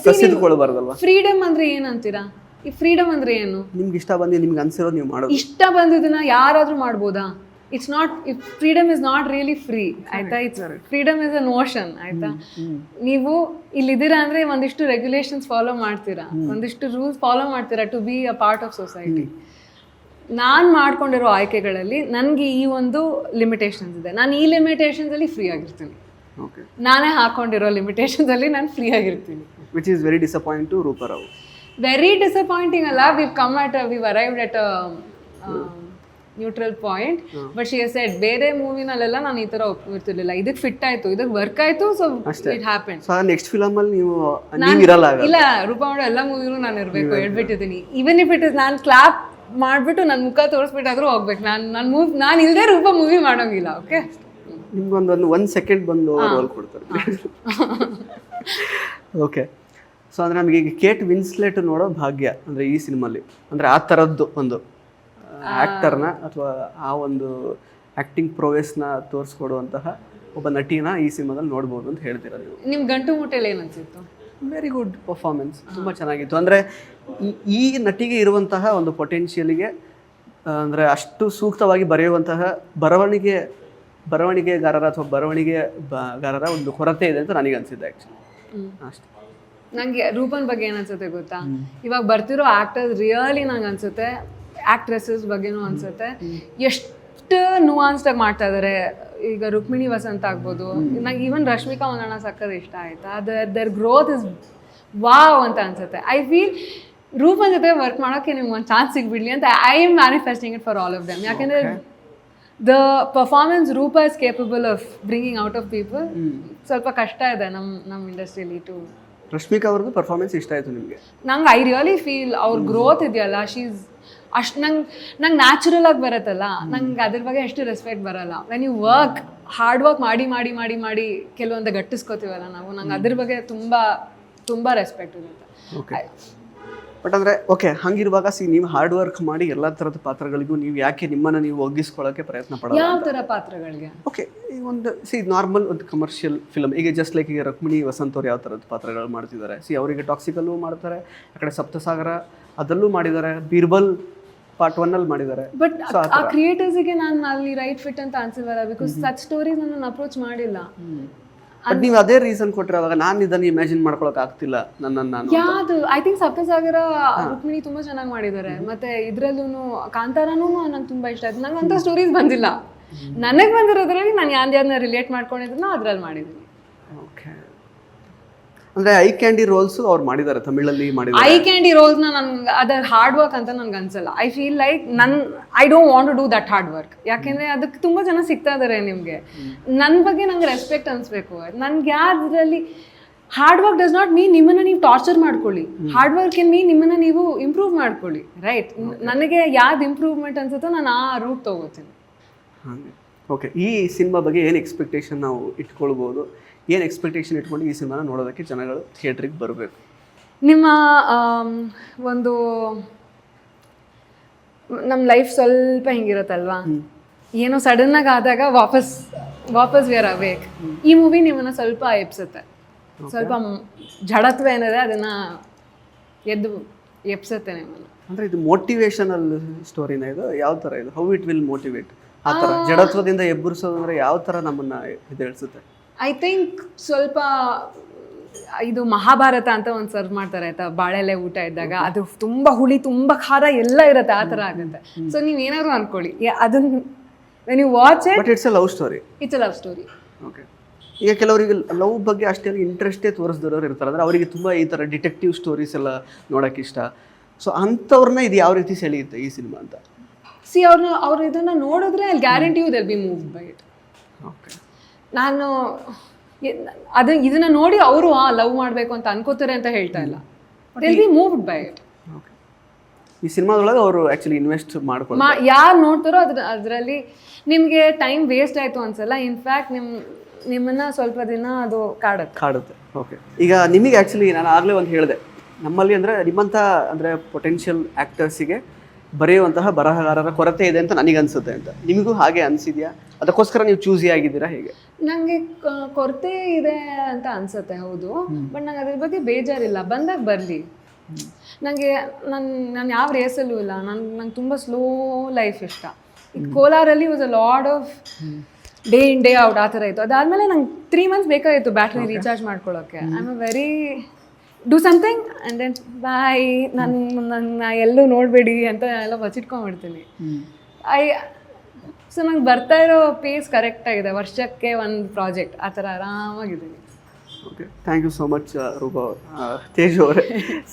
ಕಸಿದುಕೊಳ್ಳಬಾರ್ದಲ್ವಾ? ಫ್ರೀಡಮ್ ಅಂದ್ರೆ ಏನಂತೀರಾ? ಈ ಫ್ರೀಡಮ್ ಅಂದ್ರೆ ಏನು? ನಿಮ್ಗೆ ಇಷ್ಟ ಬಂದು ನಿಮ್ಗೆ ಅನ್ಸಿರೋದು ನೀವು ಮಾಡೋದು. ಇಷ್ಟ ಬಂದಿದ್ದನ್ನ ಯಾರಾದ್ರೂ ಮಾಡ್ಬೋದಾ? It's not freedom is not really free ಆಯ್ತಾ. It's freedom is a notion ಆಯ್ತಾ. ನೀವು ಇಲ್ಲಿದ್ದೀರಾ ಅಂದ್ರೆ ಒಂದಿಷ್ಟು ರೆಗ್ಯುಲೇಷನ್ಸ್ ಫಾಲೋ ಮಾಡ್ತೀರಾ, ಒಂದಿಷ್ಟು ರೂಲ್ಸ್ ಫಾಲೋ ಮಾಡ್ತೀರಾ to be a part of society. ನಾನು ಮಾಡ್ಕೊಂಡಿರೋ ಆಯ್ಕೆಗಳಲ್ಲಿ ನನಗೆ ಈ ಒಂದು ಲಿಮಿಟೇಷನ್ಸ್ ಇದೆ. ನಾನು ಈ ಲಿಮಿಟೇಷನ್ಸ್ ಅಲ್ಲಿ ಫ್ರೀ ಆಗಿರ್ತೀನಿ. ನಾನೇ ಹಾಕೊಂಡಿರೋ ಲಿಮಿಟೇಷನ್ಸ್ ಅಲ್ಲಿ ನಾನು ಫ್ರೀ ಆಗಿರ್ತೀನಿ. Which is very disappoint to Roopa Rao. Very disappointing ಅಲ್ಲ, we've arrived at a neutral point. But she has said ಬೇರೆ ಮೂವಿನಲ್ಲೆಲ್ಲ ನಾನು ಈ ತರ ಒಪ್ಪಿರ್ತಿರ್ಲಿಲ್ಲ, ಇದಕ್ಕೆ ಫಿಟ್ ಆಯ್ತು, ಇದಕ್ಕೆ ವರ್ಕ್ ಆಯ್ತು, so it happen. So next film ಅಲ್ಲಿ ನೀವು ಇರಲ್ಲ. ಇಲ್ಲ, ರೂಪಾ ಮಾಡೋ ಎಲ್ಲ ಮೂವಿನೂ ನಾನು ಇರಬೇಕು ಹೇಳ್ಬಿಟ್ಟಿದ್ದೀನಿ. ಈವನ್ ಇಫ್ ಇಟ್ ಇಸ್ ನಾನು ಕ್ಲಾಪ್ ಮಾಡ್ಬಿಟ್ಟು ನನ್ನ ಮುಖ ತೋರಿಸ್ಬಿಟ್ಟಾದ್ರೂ ಹೋಗ್ಬೇಕು. ನಾನು ಇಲ್ಲದೆ ರೂಪಾ ಮೂವಿ ಮಾಡೋಂಗಿಲ್ಲ. ಓಕೆ, ನಿಮ್ಗೊಂದೊಂದು 1 ಸೆಕೆಂಡ್ ಬಂದು ರೋಲ್ ಕೊಡ್ತಾರೆ. ಓಕೆ, ಸೊ ಅಂದರೆ ನಮಗೆ ಈಗ ಕೇಟ್ ವಿನ್ಸ್ಲೆಟ್ ನೋಡೋ ಭಾಗ್ಯ ಅಂದರೆ ಈ ಸಿನಿಮಾಲಿ, ಅಂದರೆ ಆ ಥರದ್ದು ಒಂದು ಆ್ಯಕ್ಟರ್ನ ಅಥವಾ ಆ ಒಂದು ಆ್ಯಕ್ಟಿಂಗ್ ಪ್ರೋವೆಸ್ನ ತೋರಿಸ್ಕೊಡುವಂತಹ ಒಬ್ಬ ನಟಿನ ಈ ಸಿನಿಮಾದಲ್ಲಿ ನೋಡ್ಬೋದು ಅಂತ ಹೇಳ್ತೀರಾ ನೀವು. ನಿಮ್ಮ ಗಂಟು ಮುಟ್ಟೆಯಲ್ಲಿ ಏನು ಅನಿಸಿತ್ತು? ವೆರಿ ಗುಡ್ ಪರ್ಫಾರ್ಮೆನ್ಸ್, ತುಂಬ ಚೆನ್ನಾಗಿತ್ತು. ಅಂದರೆ ಈ ನಟಿಗೆ ಇರುವಂತಹ ಒಂದು ಪೊಟೆನ್ಷಿಯಲಿಗೆ ಅಂದರೆ ಅಷ್ಟು ಸೂಕ್ತವಾಗಿ ಬರೆಯುವಂತಹ ಬರವಣಿಗೆಗಾರರ ಅಥವಾ ಬರವಣಿಗೆಗಾರರ ಒಂದು ಕೊರತೆ ಇದೆ ಅಂತ ನನಗೆ ಅನಿಸಿದೆ ಆ್ಯಕ್ಚುಲಿ. ಅಷ್ಟೇ. ನನಗೆ ರೂಪನ್ ಬಗ್ಗೆ ಏನು ಅನ್ಸುತ್ತೆ ಗೊತ್ತಾ, ಇವಾಗ ಬರ್ತಿರೋ ಆ್ಯಕ್ಟರ್ಸ್ ರಿಯಲಿ ನಂಗೆ ಅನ್ಸುತ್ತೆ, ಆ್ಯಕ್ಟ್ರೆಸಸ್ ಬಗ್ಗೆನೂ ಅನ್ಸುತ್ತೆ ಎಷ್ಟು ನುವಾನ್ಸ್ಡಾಗಿ ಮಾಡ್ತಾ ಇದ್ದಾರೆ. ಈಗ ರುಕ್ಮಿಣಿ ವಸಂತ ಆಗ್ಬೋದು, ನಂಗೆ ಈವನ್ ರಶ್ಮಿಕಾ ಮಂದಣ್ಣ ಸಕ್ಕದ ಇಷ್ಟ ಆಯ್ತಾ. ದರ್ ಗ್ರೋತ್ ಇಸ್ ವಾವ್ ಅಂತ ಅನ್ಸುತ್ತೆ. ಐ ಫೀಲ್ ರೂಪನ್ ಜೊತೆ ವರ್ಕ್ ಮಾಡೋಕ್ಕೆ ನಿಮ್ಗೆ ಒಂದು ಚಾನ್ಸ್ ಸಿಗ್ಬಿಡ್ಲಿ ಅಂತ I am manifesting it for all of them. ಯಾಕೆಂದರೆ the performance Roopa is capable of bringing out of people. ಸ್ವಲ್ಪ ಕಷ್ಟ ಇದೆ ನಮ್ಮ ಇಂಡಸ್ಟ್ರಿಯಲ್ಲಿ ಟು. ರಶ್ಮಿಕಾ ಅವ್ರದ್ದು ಪರ್ಫಾರ್ಮೆನ್ಸ್ ಇಷ್ಟ ಆಯಿತು ನಿಮಗೆ? ನಂಗೆ ಐ ರಿಯಲಿ ಫೀಲ್ ಅವ್ರ ಗ್ರೋತ್ ಇದೆಯಲ್ಲ, ಶೀಸ್ ಅಷ್ಟು ನಂಗೆ ನ್ಯಾಚುರಲ್ ಆಗಿ ಬರುತ್ತಲ್ಲ, ನಂಗೆ ಅದ್ರ ಬಗ್ಗೆ ಎಷ್ಟು ರೆಸ್ಪೆಕ್ಟ್ ಬರಲ್ಲ. When you work hard work ಮಾಡಿ ಮಾಡಿ ಮಾಡಿ ಮಾಡಿ ಕೆಲವೊಂದು ಗಟ್ಟಿಸ್ಕೋತೀವಲ್ಲ ನಾವು, ನಂಗೆ ಅದ್ರ ಬಗ್ಗೆ ತುಂಬ ತುಂಬ ರೆಸ್ಪೆಕ್ಟ್ ಇರುತ್ತೆ. ಓಕೆ, ಬಟ್ ಅಂದರೆ ಓಕೆ, ಹಂಗಿರುವಾಗ ನೀವು ಹಾರ್ಡ್ ವರ್ಕ್ ಮಾಡಿ ಎಲ್ಲ ಥರದ ಪಾತ್ರಗಳಿಗೂ ನೀವು ಯಾಕೆ ನಿಮ್ಮನ್ನು ನೀವು ಒಗ್ಗಿಸ್ಕೊಳ್ಳೋಕ್ಕೆ ಪ್ರಯತ್ನ ಪಡೋದು? ಯಾವ ಥರ ಪಾತ್ರಗಳಿಗೆ? ಓಕೆ, ಈಗ ಒಂದು ನಾರ್ಮಲ್ ಒಂದು ಕಮರ್ಷಿಯಲ್ ಫಿಲಮ್, ಈಗ ಜಸ್ಟ್ ಲೈಕ್ ಈಗ ರುಕ್ಮಿಣಿ ವಸಂತ್ ಅವ್ರು ಯಾವ ಥರದ ಪಾತ್ರಗಳು ಮಾಡ್ತಿದ್ದಾರೆ. ಅವರಿಗೆ ಟಾಕ್ಸಿಕಲ್ಲೂ ಮಾಡ್ತಾರೆ, ಆ ಕಡೆ ಸಪ್ತಸಾಗರ ಅದಲ್ಲೂ ಮಾಡಿದ್ದಾರೆ, ಬೀರ್ಬಲ್ ಪಾರ್ಟ್ 1 ಅಲ್ಲಿ ಮಾಡಿದ್ದಾರೆ. ಬಟ್ ಆ ಕ್ರಿಯೇಟರ್ಸ್ಗೆ ನಾನು ಅಲ್ಲಿ ರೈಟ್ ಫಿಟ್ ಅಂತ ಅನ್ಸಿಲ್ವಲ್ಲ, ಬಿಕಾಸ್ ಸಚ್ ಸ್ಟೋರೀಸ್ ನನ್ನ ಅಪ್ರೋಚ್ ಮಾಡಿಲ್ಲ. ಬಟ್ ನೀವು ಅದೇ ರೀಸನ್ ಕೊಟ್ಟರೆ ಅವಾಗ ನಾನು ಇದನ್ನು ಇಮ್ಯಾಜಿನ್ ಮಾಡ್ಕೊಳಕ್ ಆಗ್ತಿಲ್ಲ ನನ್ನನ್ನು. ಯಾವುದು ಐ ಥಿಂಕ್ ಸಪ್ತಸಾಗರ ರುಕ್ಮಿಣಿ ತುಂಬಾ ಚೆನ್ನಾಗಿ ಮಾಡಿದ್ದಾರೆ. ಮತ್ತೆ ಇದ್ರಲ್ಲೂ ಕಾಂತಾರನೂ ನಂಗೆ ತುಂಬಾ ಇಷ್ಟ ಆಯ್ತು. ನಂಗೆ ಅಂತ ಸ್ಟೋರೀಸ್ ಬಂದಿಲ್ಲ. ನನಗೆ ಬಂದಿರೋದ್ರಲ್ಲಿ ನಾನು ಯಾರ್ಯಾರನ್ನ ರಿಲೇಟ್ ಮಾಡ್ಕೊಂಡಿದ್ದನ್ನ ಅದ್ರಲ್ಲಿ ಮಾಡಿದ್ದೀನಿ. ಓಕೆ, ಅಂದ್ರೆ ಐ ಕ್ಯಾಂಡಿ ರೋಲ್ಸ್ ಅವ್ರು ಮಾಡಿದ್ದಾರೆ, ತಮಿಳಲ್ಲಿ ಮಾಡಿದ್ದಾರೆ. ಐ ಕ್ಯಾಂಡಿ ರೋಲ್ಸ್ನ ನನ್ಗೆ ಅದರ ಹಾರ್ಡ್ ವರ್ಕ್ ಅಂತ ನನ್ಗೆ ಅನ್ಸಲ್ಲ. I feel like I don't want to do that hard work. ಯಾಕೆಂದ್ರೆ ಅದಕ್ಕೆ ತುಂಬಾ ಜನ ಸಿಗ್ತಾ ಇದಾರೆ ನಿಮ್ಗೆ. ನನ್ನ ಬಗ್ಗೆ ನಂಗೆ ರೆಸ್ಪೆಕ್ಟ್ ಅನ್ಸ್ಬೇಕು. ನನ್ಗೆ ಯಾವ್ದ್ರಲ್ಲಿ hard work does not mean ನಿಮ್ಮನ್ನ ನೀವು ಟಾರ್ಚರ್ ಮಾಡ್ಕೊಳ್ಳಿ. ಹಾರ್ಡ್ ವರ್ಕ್ ಇನ್ ಮೀನ್ ನಿಮ್ಮನ್ನ ನೀವು ಇಂಪ್ರೂವ್ ಮಾಡ್ಕೊಳ್ಳಿ. ರೈಟ್, ನನಗೆ ಯಾವ್ದು ಇಂಪ್ರೂವ್ಮೆಂಟ್ ಅನ್ಸುತ್ತೋ ನಾನು ಆ ರೂಟ್ ತಗೋತೀನಿ. ಓಕೆ, ಈ ಸಿನಿಮಾ ಬಗ್ಗೆ ಏನು ಎಕ್ಸ್ಪೆಕ್ಟೇಷನ್ ನಾವು ಇಟ್ಕೊಳ್ಬೋದು? ಏನು ಎಕ್ಸ್ಪೆಕ್ಟೇಷನ್ ಇಟ್ಕೊಂಡು ಈ ಸಿನಿಮಾನ ನೋಡೋದಕ್ಕೆ ಜನಗಳು ಥಿಯೇಟ್ರಿಗೆ ಬರಬೇಕು? ನಿಮ್ಮ ಒಂದು ನಮ್ಮ ಲೈಫ್ ಸ್ವಲ್ಪ ಹಿಂಗಿರುತ್ತಲ್ವಾ, ಏನೋ ಸಡನ್ನಾಗಿ ಆದಾಗ ವಾಪಸ್ ವಿ ಆರ್ ಅವೇಕ್. ಈ ಮೂವಿ ನಿಮ್ಮನ್ನು ಸ್ವಲ್ಪ ಎಪ್ಸುತ್ತೆ. ಸ್ವಲ್ಪ ಜಡತ್ವ ಏನಿದೆ ಅದನ್ನು ಎಪ್ಸುತ್ತೆ ನಿಮ್ಮನ್ನು. ಅಂದರೆ ಇದು ಮೋಟಿವೇಶನಲ್ ಸ್ಟೋರಿನ? ಇದು ಯಾವ ಥರ ಇದು? How it will motivate? ಆ ಥರ ಜಡತ್ವದಿಂದ ಎಬ್ಬರಿಸೋದು ಅಂದರೆ ಯಾವ ಥರ ನಮ್ಮನ್ನು ಎದ್ದೇಳಿಸುತ್ತೆ? ಐ ಥಿಂಕ್ ಸ್ವಲ್ಪ ಇದು ಮಹಾಭಾರತ ಅಂತ ಒಂದು ಸರ್ವ್ ಮಾಡ್ತಾರೆ ಆಯ್ತಾ, ಬಾಳೆಲೆ ಊಟ ಇದ್ದಾಗ. ಅದು ತುಂಬ ಹುಳಿ, ತುಂಬ ಖಾರ ಎಲ್ಲ ಇರುತ್ತೆ, ಆ ಥರ ಆಗುತ್ತೆ. ಸೊ ನೀವು ಏನಾದ್ರು ಅನ್ಕೊಳ್ಳಿ, ಅದನ್ನ when you watch it, but it's a love story. It's a love story. Okay, ಈಗ ಕೆಲವರಿಗೆ ಲವ್ ಬಗ್ಗೆ ಅಷ್ಟೇ ಇಂಟ್ರೆಸ್ಟೇ ತೋರಿಸ್ದವ್ರು ಇರ್ತಾರೆ. ಅಂದರೆ ಅವರಿಗೆ ತುಂಬ ಈ ಥರ ಡಿಟೆಕ್ಟಿವ್ ಸ್ಟೋರೀಸ್ ಎಲ್ಲ ನೋಡೋಕೆ ಇಷ್ಟ. ಸೊ ಅಂಥವ್ರನ್ನ ಇದು ಯಾವ ರೀತಿ ಸೆಳೆಯುತ್ತೆ ಈ ಸಿನಿಮಾ ಅಂತ? ಸಿ ಅವ್ರು ಇದನ್ನು ನೋಡಿದ್ರೆ I guarantee you they'll be moved by it. Okay, ನಾನು ಇದನ್ನ ನೋಡಿ ಅವರು ಲವ್ ಮಾಡಬೇಕು ಅಂತ ಅನ್ಕೋತಾರೆ ಅಂತ ಹೇಳ್ತಾ ಇಲ್ಲ. They'll be moved by it. Okay, ಈ ಸಿನಿಮಾದೊಳಗೆ ಅವರು ಆ್ಯಕ್ಚುಲಿ ಇನ್ವೆಸ್ಟ್ ಮಾಡ್ಕೊಂಡು ಯಾರು ನೋಡ್ತಾರೋ ಅದರಲ್ಲಿ ನಿಮಗೆ ಟೈಮ್ ವೇಸ್ಟ್ ಆಯಿತು ಅನ್ಸಲ್ಲ. ಇನ್ಫ್ಯಾಕ್ಟ್ ನಿಮ್ಮನ್ನು ಸ್ವಲ್ಪ ದಿನ ಅದು ಕಾಡುತ್ತೆ. ಓಕೆ, ಈಗ ನಿಮಗೆ ಆ್ಯಕ್ಚುಲಿ ನಾನು ಆಗಲೇ ಒಂದು ಹೇಳಿದೆ, ನಮ್ಮಲ್ಲಿ ಅಂದರೆ ನಿಮ್ಮಂಥ ಅಂದರೆ ಪೊಟೆನ್ಷಿಯಲ್ ಆ್ಯಕ್ಟರ್ಸಿಗೆ ಬರೆಯುವಂತಹ ಬರಹಗಾರರ ಕೊರತೆ ಇದೆ ಅಂತ ನನಗನ್ಸುತ್ತೆ ಅಂತ. ನಿಮಗೂ ಹಾಗೆ ಅನಿಸಿದೆಯಾ? ಅದಕ್ಕೋಸ್ಕರ ನೀವು ಚೂಸಿ ಆಗಿದ್ದೀರಾ ಹೇಗೆ? ನನಗೆ ಕೊರತೆ ಇದೆ ಅಂತ ಅನ್ಸುತ್ತೆ, ಹೌದು. ಬಟ್ ನಂಗೆ ಅದ್ರ ಬಗ್ಗೆ ಬೇಜಾರಿಲ್ಲ. ಬಂದಾಗ ಬರಲಿ. ನನಗೆ ನಾನು ಯಾವ ರೇಸಲ್ಲೂ ಇಲ್ಲ. ನಂಗೆ ತುಂಬ ಸ್ಲೋ ಲೈಫ್ ಇಷ್ಟ. ಕೋಲಾರಲ್ಲಿ was a lot of day in day out ಆ ಥರ ಇತ್ತು. ಅದಾದಮೇಲೆ ನಂಗೆ 3 months ಬೇಕಾಗಿತ್ತು ಬ್ಯಾಟ್ರಿ ರೀಚಾರ್ಜ್ ಮಾಡ್ಕೊಳ್ಳೋಕ್ಕೆ. I am very do something and then boy, ನನ್ನ ಎಲ್ಲೂ ನೋಡಬೇಡಿ ಅಂತ ಎಲ್ಲ ಬಚ್ಚಿಟ್ಕೊಂಡ್ಬಿಡ್ತೀನಿ. ಸೊ ನಂಗೆ ಬರ್ತಾ ಇರೋ ಪೇಸ್ ಕರೆಕ್ಟಾಗಿದೆ, ವರ್ಷಕ್ಕೆ ಒಂದು ಪ್ರಾಜೆಕ್ಟ್ ಆ ಥರ ಆರಾಮಾಗಿದ್ದೀನಿ. Okay, thank you so much Roopa Teju ಅವರೇ,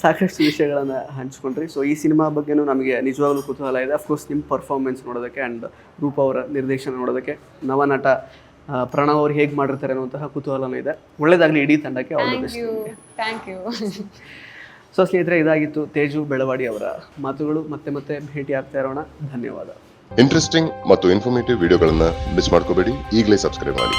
ಸಾಕಷ್ಟು ವಿಷಯಗಳನ್ನು ಹಂಚ್ಕೊಂಡ್ರಿ. ಸೊ ಈ ಸಿನಿಮಾ ಬಗ್ಗೆನೂ ನಮಗೆ ನಿಜವಾಗ್ಲೂ ಕುತೂಹಲ ಇದೆ. ಅಫ್ಕೋರ್ಸ್ ನಿಮ್ಮ ಪರ್ಫಾರ್ಮೆನ್ಸ್ ನೋಡೋದಕ್ಕೆ ಆ್ಯಂಡ್ ರೂಪಾ ಅವರ ನಿರ್ದೇಶನ ನೋಡೋದಕ್ಕೆ, ನವನಟ ಪ್ರಣವ್ ಅವ್ರು ಹೇಗೆ ಮಾಡಿರ್ತಾರೆ ಅನ್ನುವಂತಹ ಕುತೂಹಲನೂ ಇದೆ. ಒಳ್ಳೆಯದಾಗಲಿ ಇಡೀ ತಂಡಕ್ಕೆ. Thank you. ಸೊ ಸ್ನೇಹಿತರೆ, ಇದಾಗಿತ್ತು ತೇಜು ಬೆಳವಾಡಿ ಅವರ ಮಾತುಗಳು. ಮತ್ತೆ ಭೇಟಿ ಆಗ್ತಾ ಇರೋಣ. ಧನ್ಯವಾದ. ಇಂಟ್ರೆಸ್ಟಿಂಗ್ ಮತ್ತು ಇನ್ಫಾರ್ಮೇಟಿವ್ ವಿಡಿಯೋಗಳನ್ನು ಮಿಸ್ ಮಾಡ್ಕೋಬೇಡಿ. ಈಗಲೇ ಸಬ್ಸ್ಕ್ರೈಬ್ ಮಾಡಿ.